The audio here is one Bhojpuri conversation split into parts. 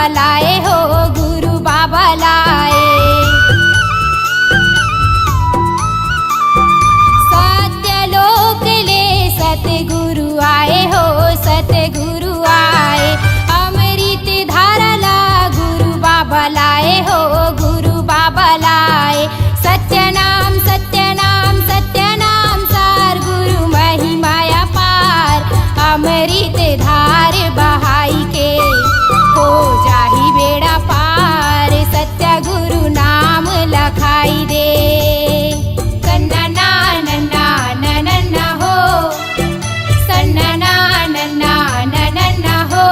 लाए हो गुरु बाबा लाए। सत्यलोक ले सतगुरु आए हो सतगुरु आए। अमृत धारा ला गुरु बाबा लाए हो गुरु बाबा लाए। सत्यनाम सत्यनाम सत्यनाम सार गुरु महिमाया पार। अमृत धार बहाई के हो जाही बेड़ा पार। सत्य गुरु नाम लखाई दे। सन्ना नन्ना नन्ना हो सन्ना नन्ना नन्ना हो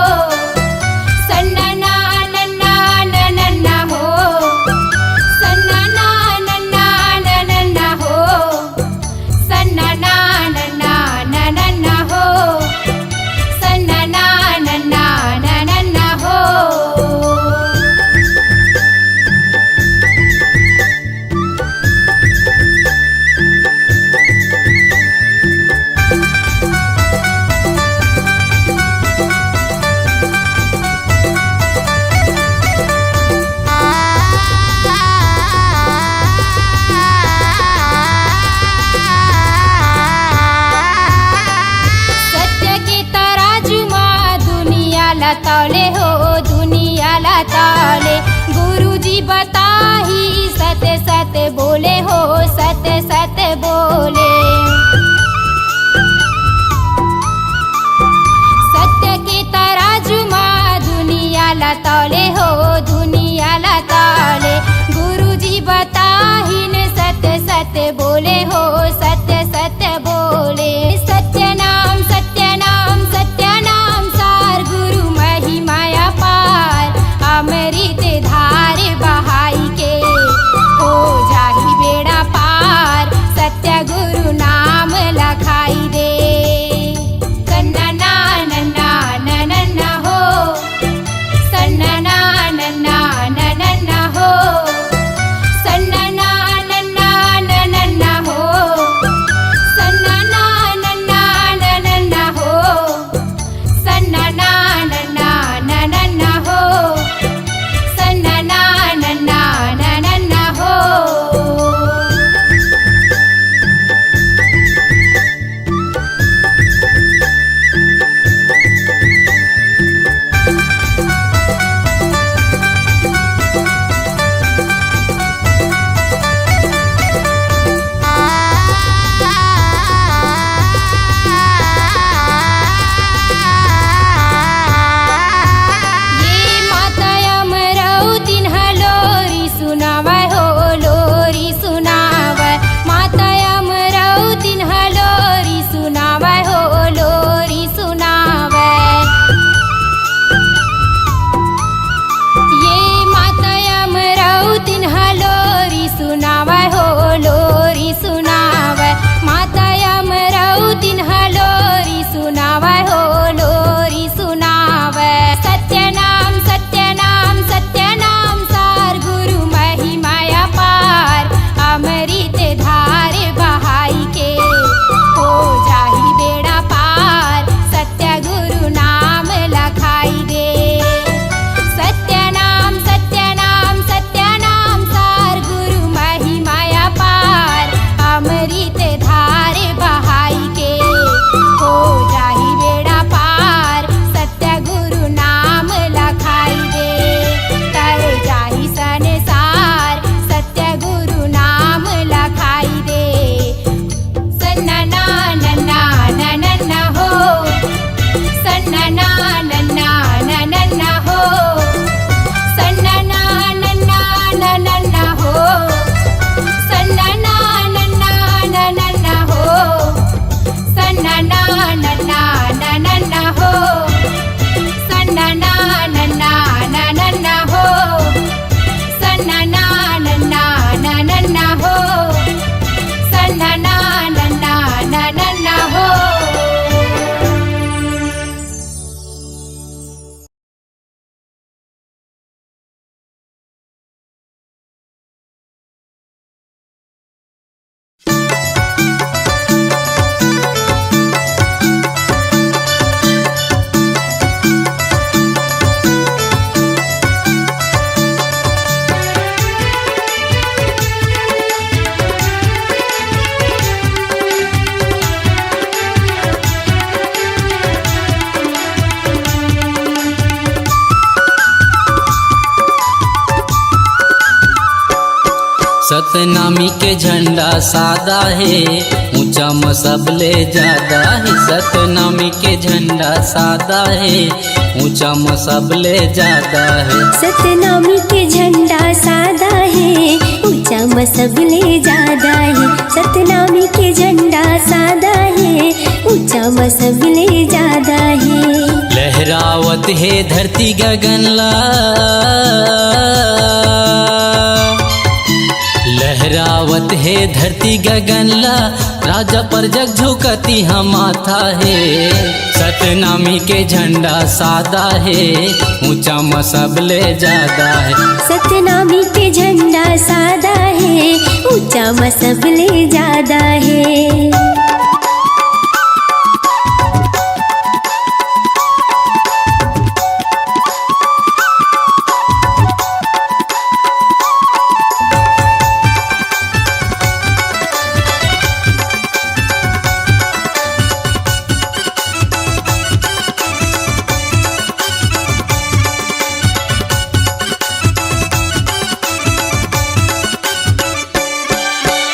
सन्ना नन्ना नन्ना हो सन्ना नन्ना नन्ना हो सन्ना नन्ना नन्ना हो सन्ना नन्ना नन्ना हो। सत्य के तराजू माँ दुनिया ला तौले हो दुनिया ला तौले। गुरु जी बताही सत्य सत्य बोले हो सत्य सत्य बोले। सत्य के तराजू माँ दुनिया ला तौले हो दुनिया ला तौले। गुरु जी बताही ने सत्य सत्य बोले हो सत्य सत्य बोले। सत्यनाम सत्यनाम सत्यनाम सार गुरु महिमाया पार। अमृत धार बहाई के हो जाही बेड़ा पार। सत्य गुरु सतनामी के झंडा सादा है, ऊंचा मसबले ज्यादा है। सतनामी के झंडा सादा है, ऊंचा मसबले ज्यादा है। सतनामी के झंडा सादा है, ऊंचा मसबले ज्यादा है। सतनामी के झंडा सादा है, ऊंचा मसबले ज्यादा है। लहरावत है धरती गगनला, लहरावत है धरती गगनला, राजा पर जग झुकती हम माथा है। सतनामी के झंडा सादा है, ऊंचा मसबले ज्यादा है। सतनामी के झंडा सादा है, ऊंचा मसबले ज्यादा है।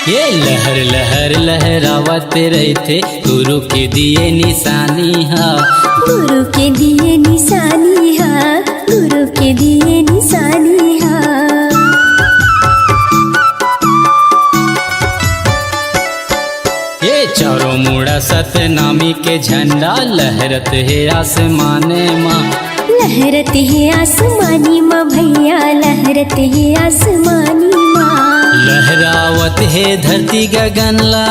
ये लहर लहर लहरावत रहते, गुरु के दिए निशानी हा। गुरु के दिए निशानी हा, गुरु के दिए निशानी हा। ये चारों मुड़ा सतनामी के झंडा, लहरत है आसमाने माँ। लहरत है आसमानी माँ भैया, लहरत है आसमानी माँ। लहरावत है धरती गगनला,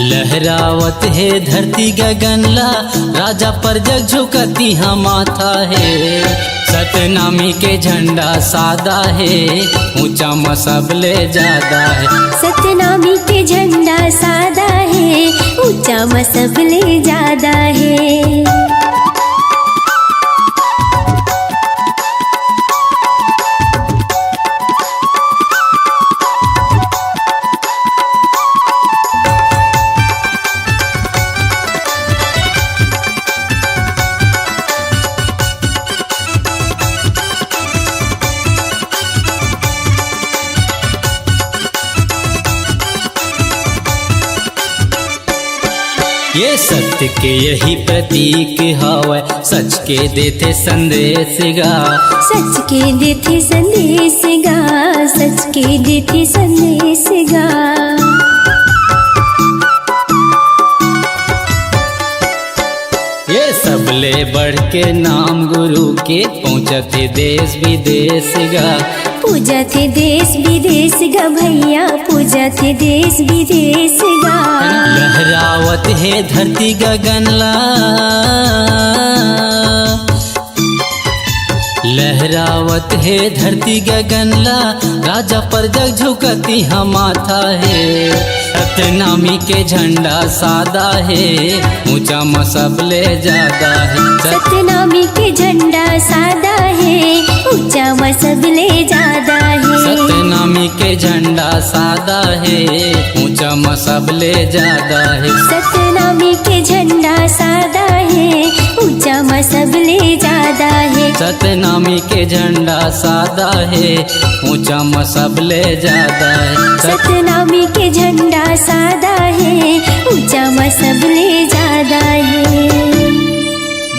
लहरावत है धरती गगनला, राजा पर जग झुकती हम माथा है। सतनामी के झंडा सादा है, ऊंचा मसबले ज्यादा है। सतनामी के झंडा सादा है, ऊंचा मसबले ज्यादा है। ये सत्य के यही प्रतीक हवै, सच के देते संदेश गा। सच के देते संदेश गा, सच के देते संदेश गा। ये सबले बढ़ के नाम गुरु के, पहुँचते देश विदेश गा। पूजा थे देश विदेश गा भैया, पूजा थे देश विदेश गा। लहरावत है धरती गगनला, लहरावत है धरती गगनला, राजा पर जग झुकती हम माथा है। सतनामी के झंडा सादा है, ऊंचा मसबले ज्यादा है। सतनामी के झंडा सादा है, ऊंचा मसबले ज्यादा है। सतनामी के झंडा सादा है, ऊंचा मसबले ज्यादा है। सतनामी के झंडा सादा है, ऊंचा मसबले ज्यादा है। सतनामी के झंडा सादा है, ऊंचा मसबले ज्यादा है। सतनामी के झंडा सादा है, ऊंचा मसबले ज्यादा है।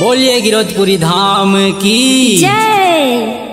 बोलिए गिरौदपुरी धाम की जय।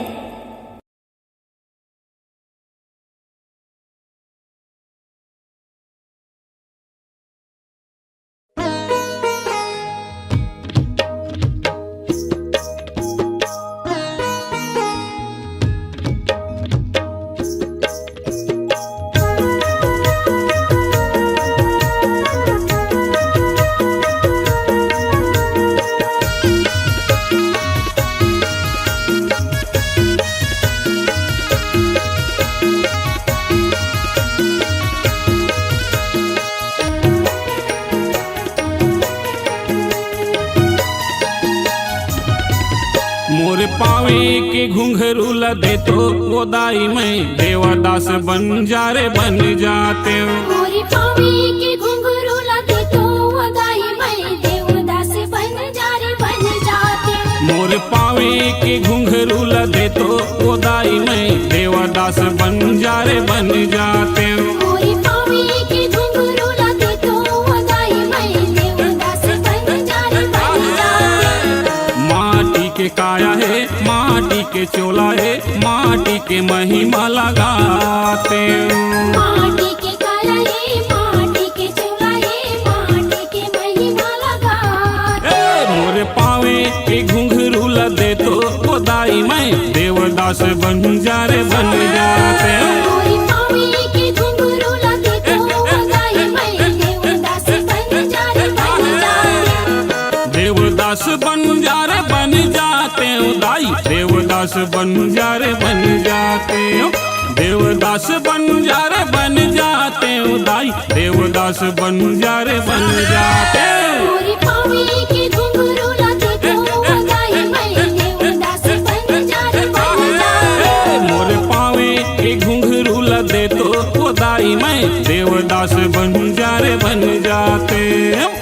मोर पावे के घुंघरू लदे तो गोदाई में देवदास बन जा रे बन जाते हो। मोरी पावे के घुंघरू लगे तो वदाई में देवदास बन जा रे बन जाते। मोर पावे के घुंघरू लदे तो गोदाई बंजारे बन जाते हो। मोरी पावे के घुंघरू लगे तो दाई मैं देवदास बंजारे बन जाते। माटी के काया है, माटी के चोला है, माटी के महिमा लगाते हो। माटी के काया है, माटी के चोला है, माटी के महिमा लगाते। मोरे पावे के घुंघरू लदे तो वो दाई मैं देवदास बंजारे बन जाते हो। मोरी पावे के घुंघरू लगे तो दाई मैं देवदास बंजारे बन जाते। देवदास बंजारे बन जाते हो दाई, देवदास बंजारे बन जाते हो। देवदास बंजारे बन जाते हो दाई, देवदास बंजारे बन जाते हो। मोरी पावे के घुंघरू लगे तो दाई मैं देवदास बंजारे बन जाते। मोरे पावे के घुंघरू लदे तो वो दाई मैं देवदास बंजारे बन जाते हो।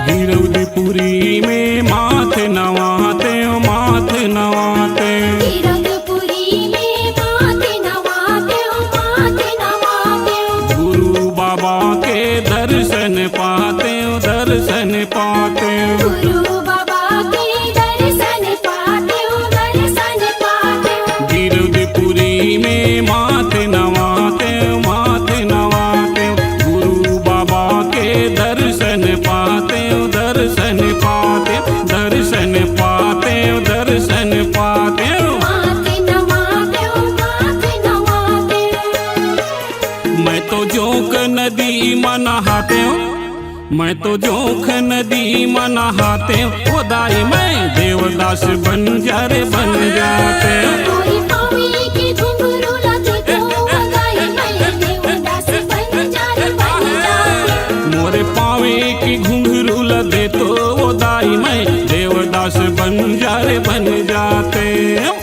गिरौदपुरी में माथे नवाते हो, माथे नवाते हो। गिरौदपुरी में माथे नवाते हो, माथे नवाते हो। गुरु बाबा के दर्शन पाते हो, दर्शन पाते हो। गुरु बाबा के दर्शन पाते हो, दर्शन पाते हो। गिरौदपुरी में माथे नवाते हो, माथे नवाते हो। गुरु बाबा के दर्शन पाते हो, दर्शन पाते हो, दर्शन पाते हो, दर्शन पाते हो। माथे नवाते हो, माथे नवाते हो। मैं तो जोक नदी में नहाते हो, मैं तो जोख नदी में नहाते हो। वो दाई मैं देवदास बंजारे बन जाते हो। मोरी पावे के घुंघरू लगे तो दाई मैं देवदास बंजारे बन जाते। मोरे पावे की घुंघरू लदे तो वो दाई मैं देवदास बंजारे बन जाते हो।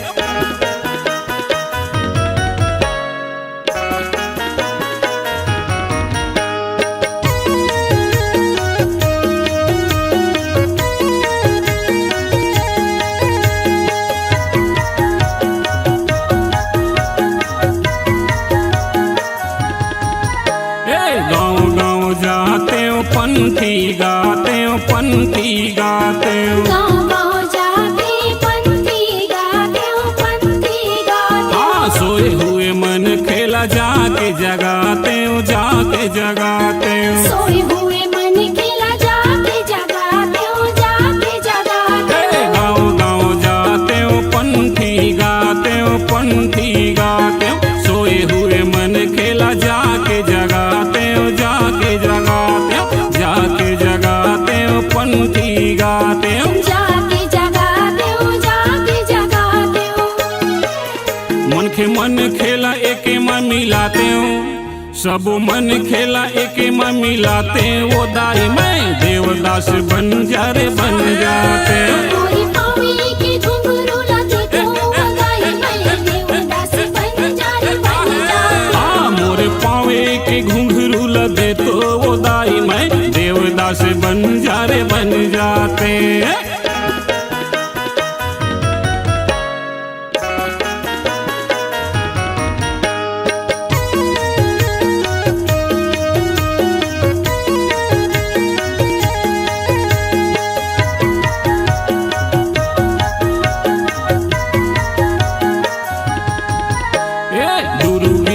गाँव गाँव जाते हो, पंथी गाते हो, पंथी गाते हो। गाँव गाँव जाके पंथी गाते हो, पंथी गाते हो। हाँ सोए हुए मन खेला जाके जगाते हो, जाके जगाते हो। सोए हुए मन खिला जाके जगाते हो, जाके जगाते हो। गाँव गाँव जाते हो, पंथी गाते हो, पंथी गाते हो। सोए हुए मन खेला जाके जगाते हो, जाके जगाते हो, जाके जगाते हो, पंथी गाते हो। जाके जगाते हो, जाके जगाते हो। मन के मन खेला एके में मिलाते हो, सब मन खेला एके में मिलाते हो। वो दाई मैं देवदास बंजारे बन जाते हो। मोरी पावे के घुंघरू लगे तो दाई मैं देवदास बंजारे बन जाते। हाँ मोरे पावे के घुंघरू लदे तो वो दाई मैं देवदास बंजारे बन जाते हैं।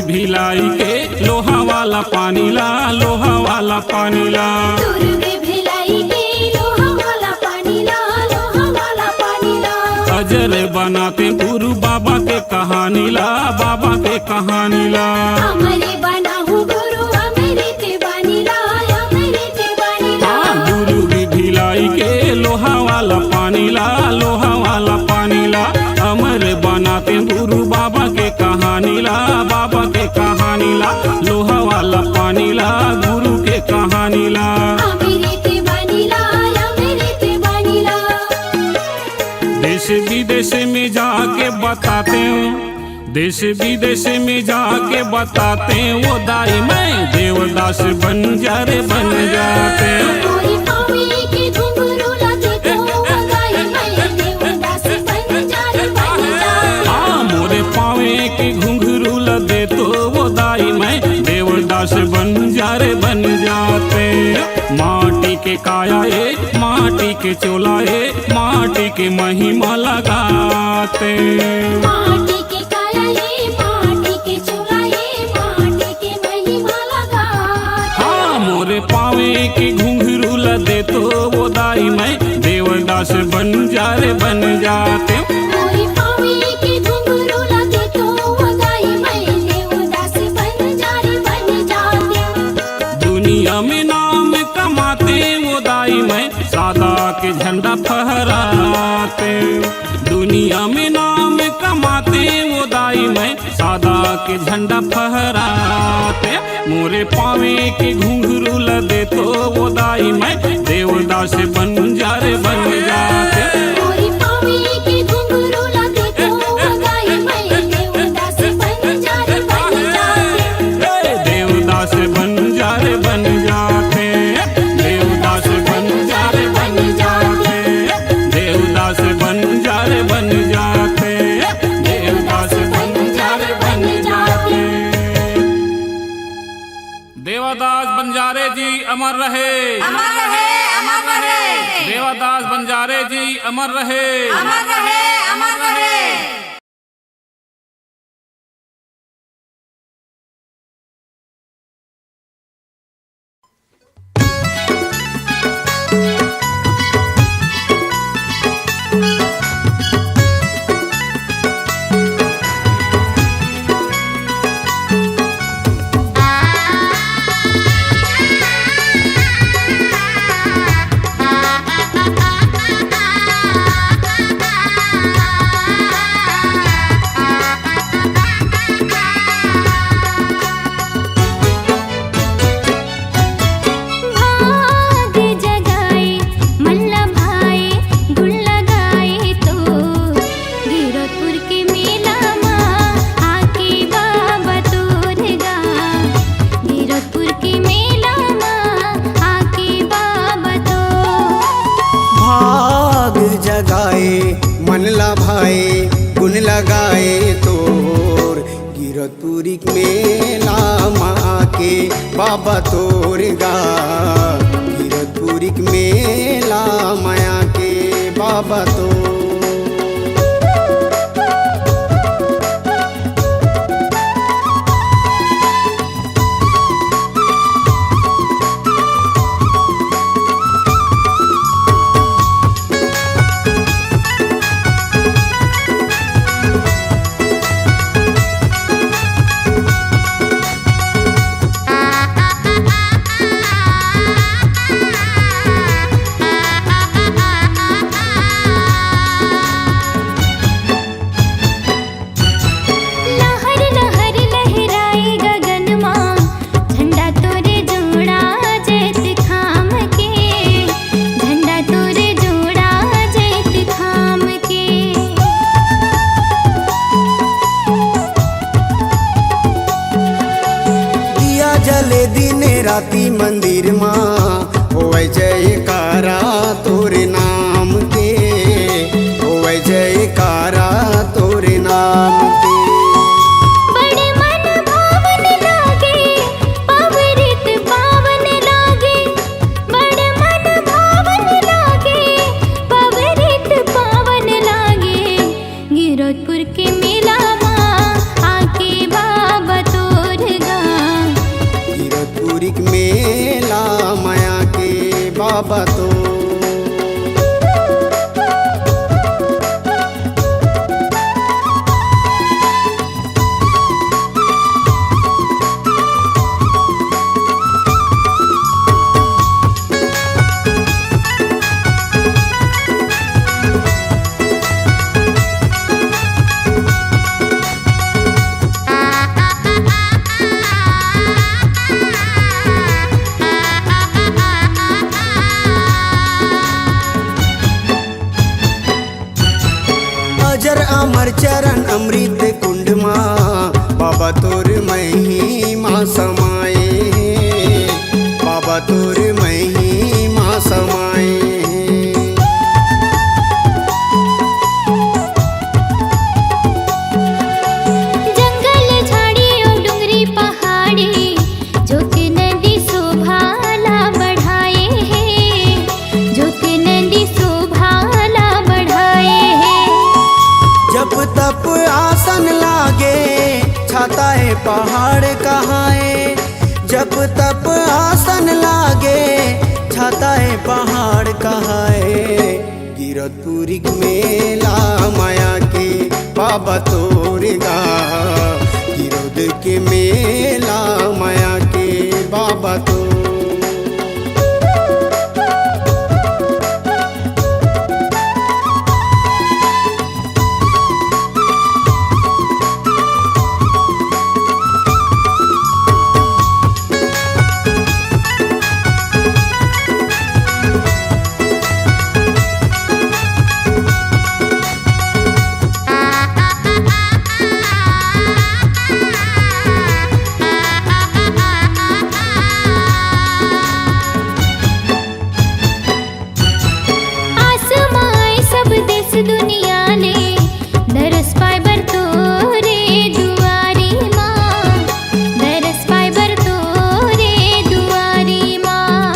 भिलाई के लोहा वाला पानी ला, लोहा वाला पानी ला। दुर्ग भिलाई के लोहा वाला पानी ला, लोहा वाला पानी ला। अजर बनाते गुरु बाबा के कहानी ला, बाबा के कहानी ला। अमरे बना हूँ गुरु अमृत बानी ला, अमृत बानी ला। गुरु की भिलाई के लोहा वाला पानी ला, लोहा वाला पानी ला। अमर बनाते गुरु बाबा के कहानी ला, बाबा के कहानी ला। लोहा वाला पानी ला, गुरु के कहानी ला। अमृत बानी ला, अमृत बानी ला। देश दिखाते हैं, देश विदेश में जाके बताते हैं वो दाई मैं देवदास बन जा रे बन जाते हैं। मोरी पावे के घुंघरू लगे तो वो दाई मैं देवदास बन जा रे बन जाते। हाँ मोरे पावे के घुंघरू लदे तो वो दाई मैं देवदास बन जा रे बन जाते। माटी के काया ए माटी के चोला ए माटी के महिमा लगाते। माटी के काया ये माटी के चोला ये माटी के महिमा लगाते। हाँ मोरे पावे के घुंघरू लदे तो वो दाई मैं देवदास बन जा रे बन जाते। मोरी पावे के घुंघरू लगे तो वो दाई मैं देवदास बन जा रे बन जाते। दुनिया में नाम कमाते वो दाई मैं सादा के झंडा फहराते। दुनिया में नाम कमाते वो दाई मैं सादा के झंडा फहराते। मोरे पावे के घुंघरू लदे तो वो दाई मैं देवदास बन जा रे बन जाते। मोरी पावे के घुंघरू लगे तो वो दाई मैं देवदास बन जा रे बन जाते। देवदास बन जा रे बन जाते। देवदास बन जा रे बन जाते। देवदास बन जा रे बन जाते। देवदास बन जा रे बन जाते। देवदास बंजारे जी अमर रहे, अमर रहे, अमर रहे, देवदास बंजारे जी अमर रहे, अमर रहे, अमर रहे। भाग जगाए मल्ला भाई गुण लगाए तो गिरतपुर के मेला माँ आके बाबा तोरगा। गिरतपुर के मेला माँ आके बाबा तो। भाग जगाए मन भाई गुण लगाए तोर गिरतपुरी मेला माँ के बाबा तोर गा। गिरतपुरी मेला माया के बाबा तो। लहर लहर लहराए गगन माँ झंडा तोरे जोड़ा जैत खाम के। झंडा तोरे जोड़ा जैत खाम के। दिया जले दिन राती मंदिर माँ होवे जयकारा तोरे नाम के। होवे जयकारा तोरे नाम के। बड़े मन भावन लागे पवित्र पावन लागे। बड़े मन भावन लागे पवित्र पावन लागे। गिरतपुर के मेला माँ आके बाबा तोरगा। गिरतपुरी मेला माया के बाबा तो। अमर चरण अमृत कुंड माँ बाबा तोर महिमा समाए, बाबा तोर महिमा समाए। जंगल झाड़ी और डुंगरी पहाड़ी ज्योति नदी शोभाला बढ़ाए हैं, ज्योति नदी शोभाला बढ़ाए हैं। जब तप आसन लागे छाता है पहाड़ कहाँ है, जब तप आसन लागे छाता है पहाड़ कहाँ है। गिरधपुरी मेला माया के बाबा तोरेगा, गिरध के मेला माया के बाबा तो। आसमाए सब देश दुनिया ने दरस पाए बर तोरे दुआरी माँ, दरस पाए बर तोरे दुआरी माँ।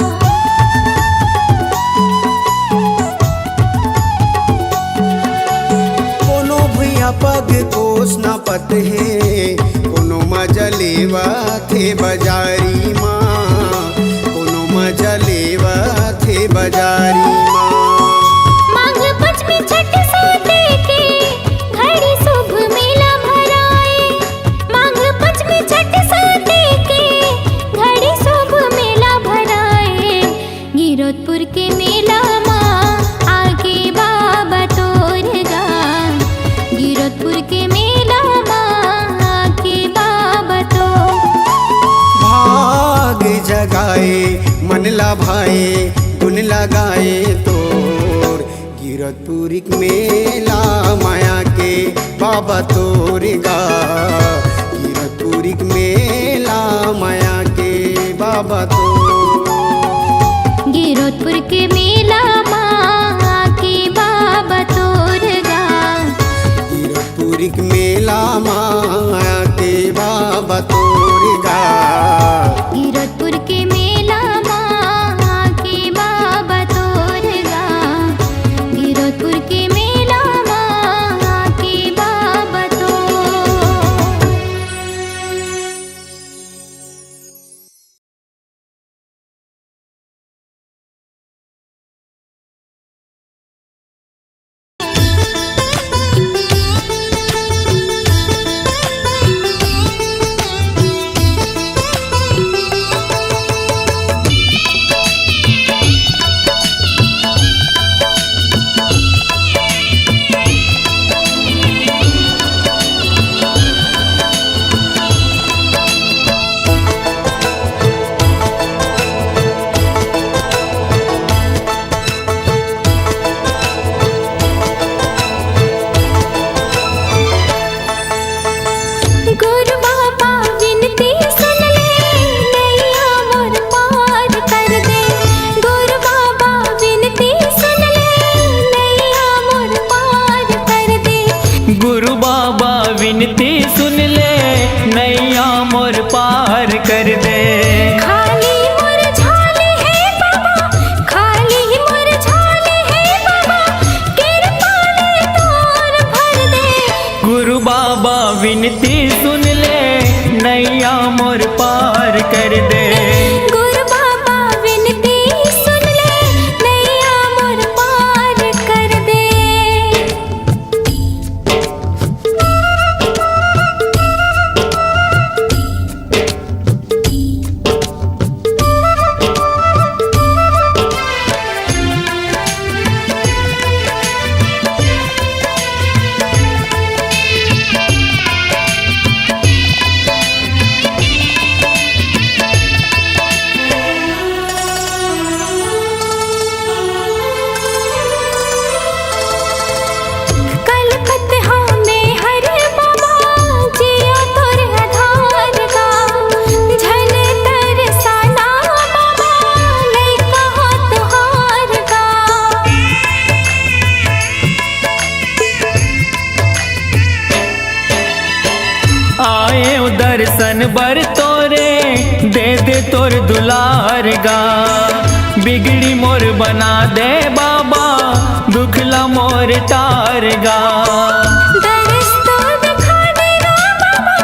कोनो भैया पग कोस न पत है, कोनो मजलेवा थे बजारी माँ, कोनो मजलेवा थे बजारी माँ। मांग पंचमी छठ साते के घड़ी शुभ मेला भराए, मांग पंचमी छठ साते के घड़ी शुभ मेला भराए। गिरधपुर के मेला माँ आगे बाबा तोरेगा, गिरधपुर के मेला माँ आगे बाबा तो। भाग जगाए मन लाभाए गुण लगाए तोर, गिरधपुरी मेला माया के बाबा तोरेगा, गिरधपुरी मेला माया के बाबा तो। गिरधपुर के मेला माँ के बाबा तोरेगा, गिरधपुरी मेला माया के बाबा तोरेगा, गिरधपुर के मेला माँ के बाबा तोरेगा, गिरधपुर के मेला माँ के बाबा तो। गुरु बाबा विनती सुन ले, नैया मोर पार कर दे। गुरु बाबा विनती सुन ले, नैया मोर पार कर दे। गुरु बाबा विनती सुन ले, नैया मोर पार कर दे। खाली मोर झाले है बाबा, खाली मोर झाले है बाबा, कृपा ले तोर भर दे। गुरु बाबा विनती सुन ले, नैया मोर पार कर दे। गुरु बाबा विनती सुन ले, नैया मोर पार कर दे। आए दर्शन बर तोरे दे दे तोर दुलार गा। बिगड़ी मोर बना दे बाबा दुखला मोर तार गा। दरस तो दिखा देगा बाबा,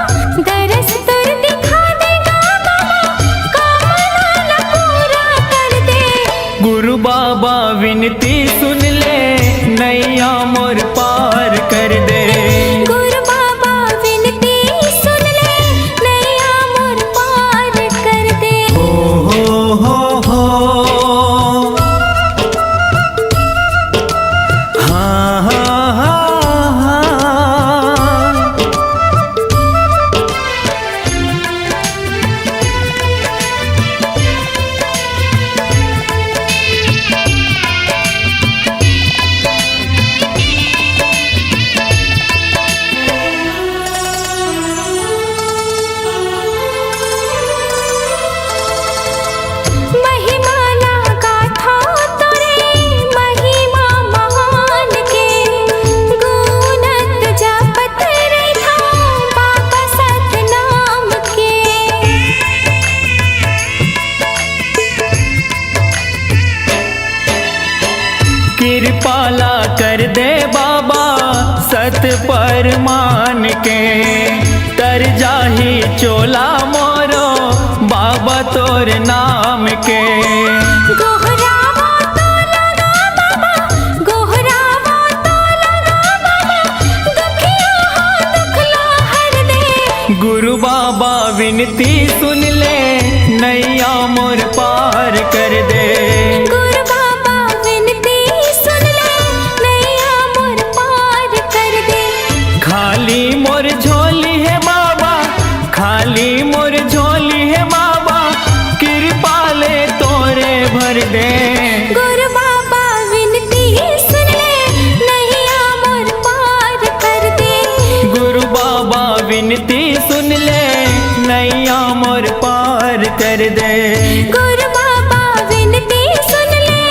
दरस तो दिखा देगा बाबा, कामना पूरा कर दे। गुरु बाबा विनती सुन ले नैया मोर पार कर दे। गुरु बाबा विनती सुन ले नैया मोर पार कर दे। हो हाँ हाँ हाँ हाँ। महिमा ना गाथा तोरे महिमा महान के, गुणत जपत रहा बाबा सतनाम के। कृपाला कर दे बाबा सत पर मान के। तर जाही चोला मोरो बाबा तोर नाम के। गोहरावा तो लगा बाबा, गोहरावा तो लगा बाबा, दुखिया हो दुखला हर दे। गुरु बाबा विनती सुन ले नैया मोर पार कर दे। गुरु बाबा विनती सुन ले नैया मोर पार कर दे। खाली मोर झोली है बाबा, खाली मोर झोली है बाबा, कृपा ले तोरे भर दे। गुरु बाबा विनती सुन ले नैया मोर पार कर दे। गुरु बाबा विनती सुन ले नैया मोर पार कर दे। गुरु बाबा विनती सुन ले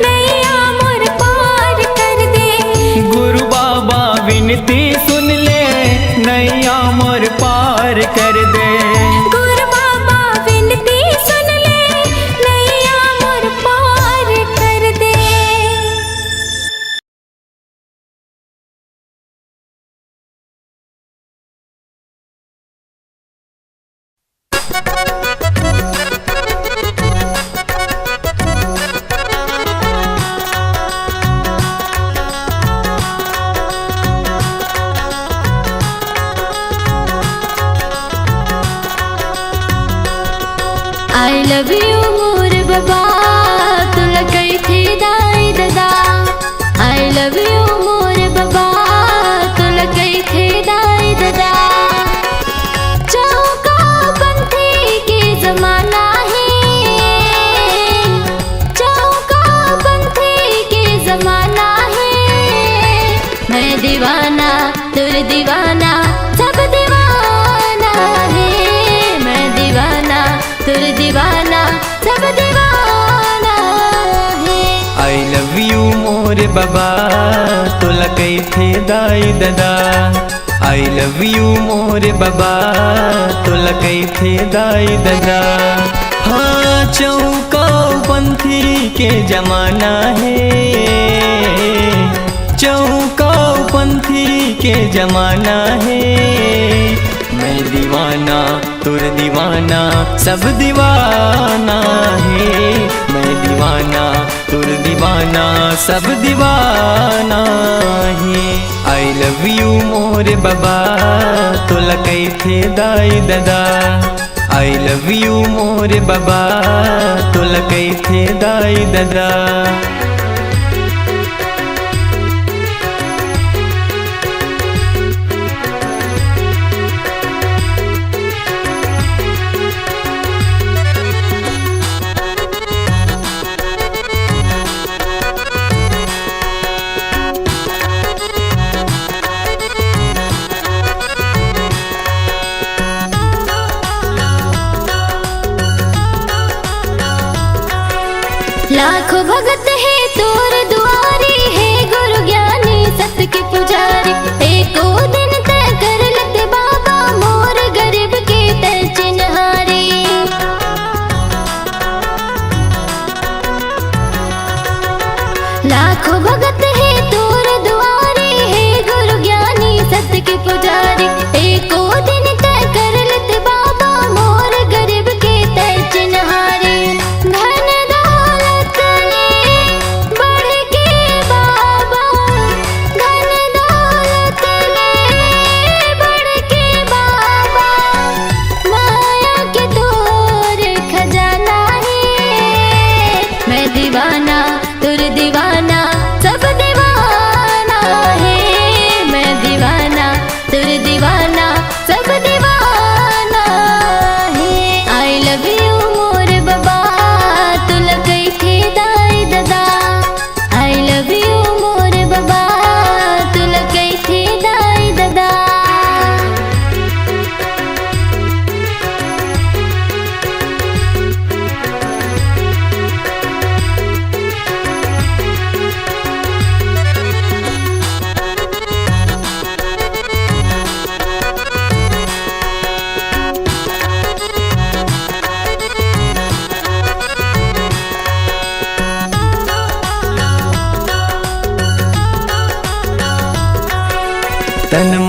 नैया मोर पार कर दे। गुरु बाबा विनती सुन ले नैया मोर पार कर दे। गुरु बाबा विनती सुन ले नैया मोर पार कर दे। I love you मोर बाबा तुला कई थी दाई दादा। I love you मोर बाबा तुला कई थी दाई दादा। चौका पंथी के जमाना है, चौका पंथी के जमाना है। मैं दीवाना तुर दीवाना सब दीवाना है। मैं दीवाना तुर दीवाना सब दीवाना है। आई लव यू मोर बाबा तोला कई थे दाई दादा। आई लव यू मोर बाबा तोला कई थे दाई दादा। हाँ चौका पंथी के जमाना है, चौका पंथी के जमाना है। मैं दीवाना तुर दीवाना सब दीवाना है। मैं दीवाना तुर दीवाना सब दीवाना है। आई लव यू मोर बाबा तोला कई थे दाई दादा। आई लव यू मोर बाबा तोला कई थे दाई दादा। लाखों भगत है तोर दुआरी है, गुरु ज्ञानी सत के पुजारी। एको दिन तय कर लत बाबा मोर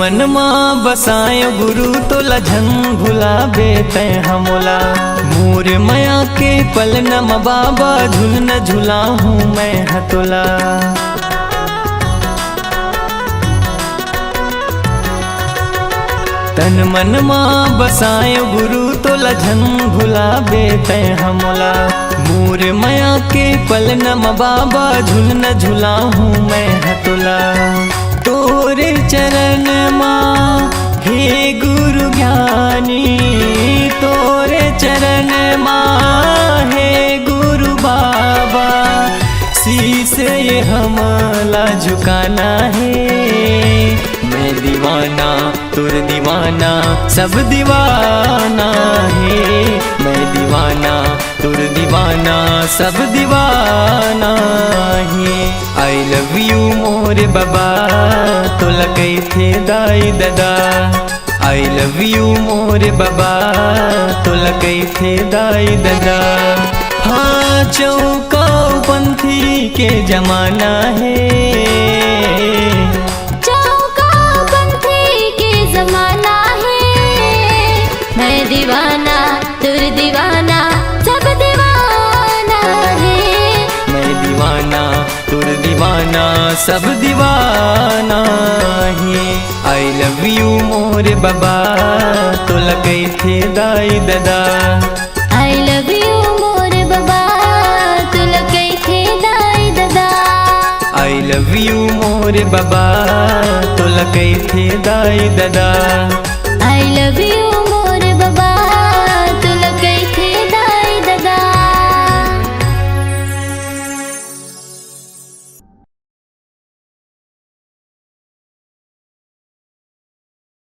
मन माँ बसाए गुरु तो लझन भुलाबे तै हमोला। मोर माया के पल नम बाबा झुल न झुला हूँ मैं हतोला। तन मन माँ बसाए गुरु तो लझन भुलाबे तै हमोला। मोर माया के पल नम बाबा झुल न झुला हूँ मैं हतोला। तोरे चरण माँ हे गुरु ज्ञानी, तोरे चरण माँ हे गुरु बाबा। शीस ये हमला झुकाना है, मैं दीवाना तुर दीवाना सब दीवाना है। मैं दीवाना तुर दीवाना सब दीवाना है। आई लव यू मोरे बाबा तो लगई थे दाई दादा। आई लव यू मोरे बाबा तो लगई थे दाई दादा। हाँ चौका पंथी के जमाना है, चौका पंथी के जमाना है। मैं दीवाना तुर दीवाना सब दीवाना है। मैं दीवाना तुर दीवाना सब दीवाना है। आई लव यू मोरे बाबा तो लगई थे दाई दादा। आई लव यू मोरे बाबा तो लगई थे दाई दादा। आई लव यू मोरे बाबा तो लगई थे दाई दादा। I love